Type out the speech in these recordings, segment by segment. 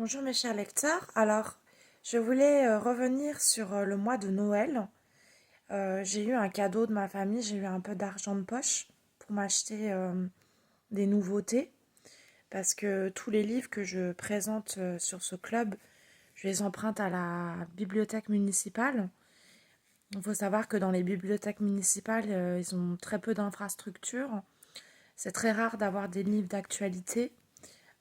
Bonjour mes chers lecteurs. Alors, je voulais revenir sur le mois de Noël. J'ai eu un cadeau de ma famille, j'ai eu un peu d'argent de poche pour m'acheter des nouveautés parce que tous les livres que je présente sur ce club, je les emprunte à la bibliothèque municipale. Il faut savoir que dans les bibliothèques municipales, ils ont très peu d'infrastructures. C'est très rare d'avoir des livres d'actualité.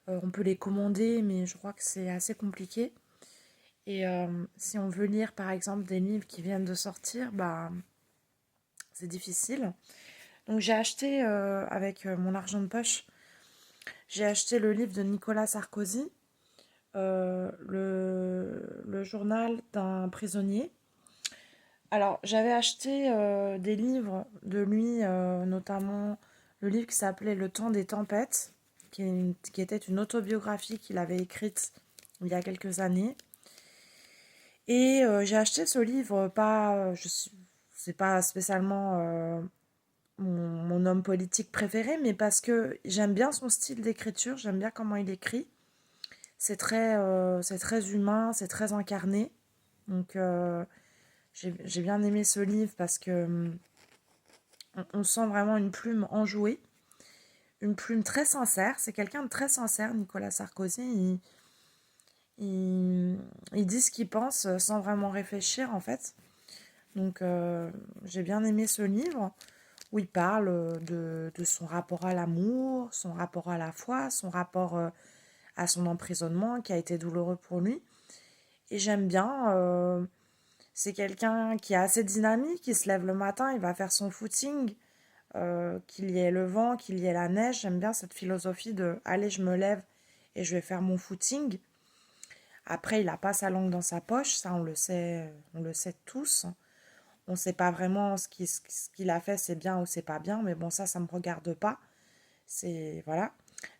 On peut les commander, mais je crois que c'est assez compliqué. Et si on veut lire par exemple des livres qui viennent de sortir, bah c'est difficile. Donc j'ai acheté avec mon argent de poche, j'ai acheté le livre de Nicolas Sarkozy, le journal d'un prisonnier. Alors j'avais acheté des livres de lui, notamment le livre qui s'appelait Le temps des tempêtes, qui était une autobiographie qu'il avait écrite il y a quelques années. Et j'ai acheté ce livre, pas, c'est pas spécialement mon homme politique préféré, mais parce que j'aime bien son style d'écriture, j'aime bien comment il écrit. C'est très humain, c'est très incarné. Donc j'ai bien aimé ce livre parce que on sent vraiment une plume enjouée, une plume très sincère. C'est quelqu'un de très sincère, Nicolas Sarkozy. Il dit ce qu'il pense sans vraiment réfléchir en fait. Donc j'ai bien aimé ce livre où il parle de son rapport à l'amour, son rapport à la foi, son rapport à son emprisonnement qui a été douloureux pour lui. Et j'aime bien, c'est quelqu'un qui est assez dynamique, qui se lève le matin, il va faire son footing, qu'il y ait le vent, qu'il y ait la neige. J'aime bien cette philosophie de allez, je me lève et je vais faire mon footing. Après, il n'a pas sa langue dans sa poche, ça on le sait tous. On ne sait pas vraiment ce qu'il a fait, c'est bien ou c'est pas bien, mais bon, ça me regarde pas. C'est voilà.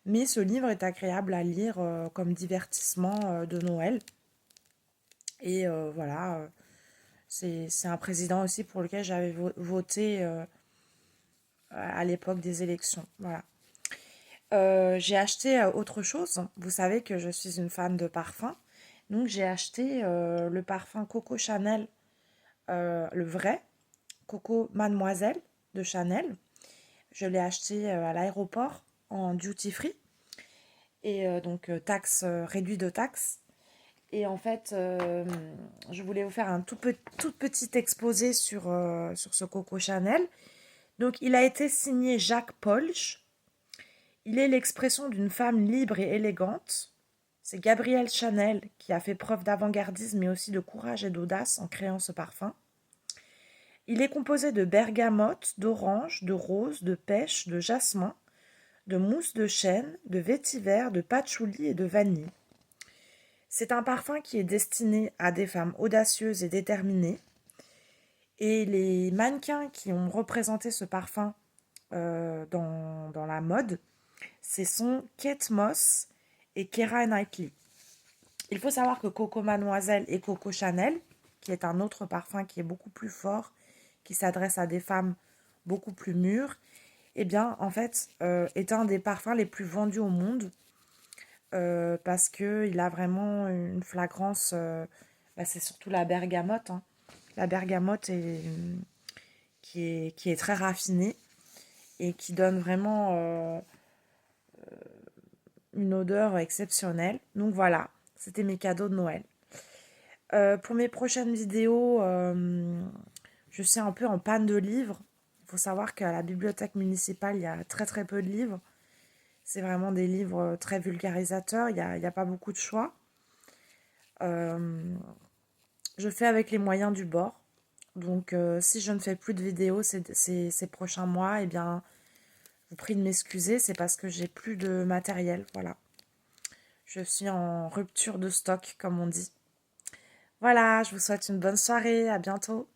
Mais ce livre est agréable à lire comme divertissement de Noël. Et voilà, c'est un président aussi pour lequel j'avais voté à l'époque des élections. Voilà. J'ai acheté autre chose. Vous savez que je suis une fan de parfum. Donc j'ai acheté le parfum Coco Chanel, le vrai, Coco Mademoiselle de Chanel. Je l'ai acheté à l'aéroport en duty free et donc taxe réduit de taxes. Et en fait, je voulais vous faire un tout petit exposé sur ce Coco Chanel. Donc, il a été signé Jacques Polch. Il est l'expression d'une femme libre et élégante. C'est Gabrielle Chanel qui a fait preuve d'avant-gardisme mais aussi de courage et d'audace en créant ce parfum. Il est composé de bergamote, d'orange, de rose, de pêche, de jasmin, de mousse de chêne, de vétiver, de patchouli et de vanille. C'est un parfum qui est destiné à des femmes audacieuses et déterminées. Et les mannequins qui ont représenté ce parfum dans la mode, ce sont Kate Moss et Keira Knightley. Il faut savoir que Coco Mademoiselle et Coco Chanel, qui est un autre parfum qui est beaucoup plus fort, qui s'adresse à des femmes beaucoup plus mûres, eh bien, en fait, est un des parfums les plus vendus au monde parce qu'il a vraiment une flagrance. Bah, c'est surtout la bergamote. Hein. La bergamote qui est très raffinée et qui donne vraiment une odeur exceptionnelle. Donc voilà, c'était mes cadeaux de Noël. Pour mes prochaines vidéos, je suis un peu en panne de livres. Il faut savoir qu'à la bibliothèque municipale, il y a très très peu de livres. C'est vraiment des livres très vulgarisateurs, il n'y a pas beaucoup de choix. Je fais avec les moyens du bord. Donc si je ne fais plus de vidéos ces prochains mois, eh bien, je vous prie de m'excuser, c'est parce que j'ai plus de matériel, voilà. Je suis en rupture de stock, comme on dit. Voilà, je vous souhaite une bonne soirée, à bientôt.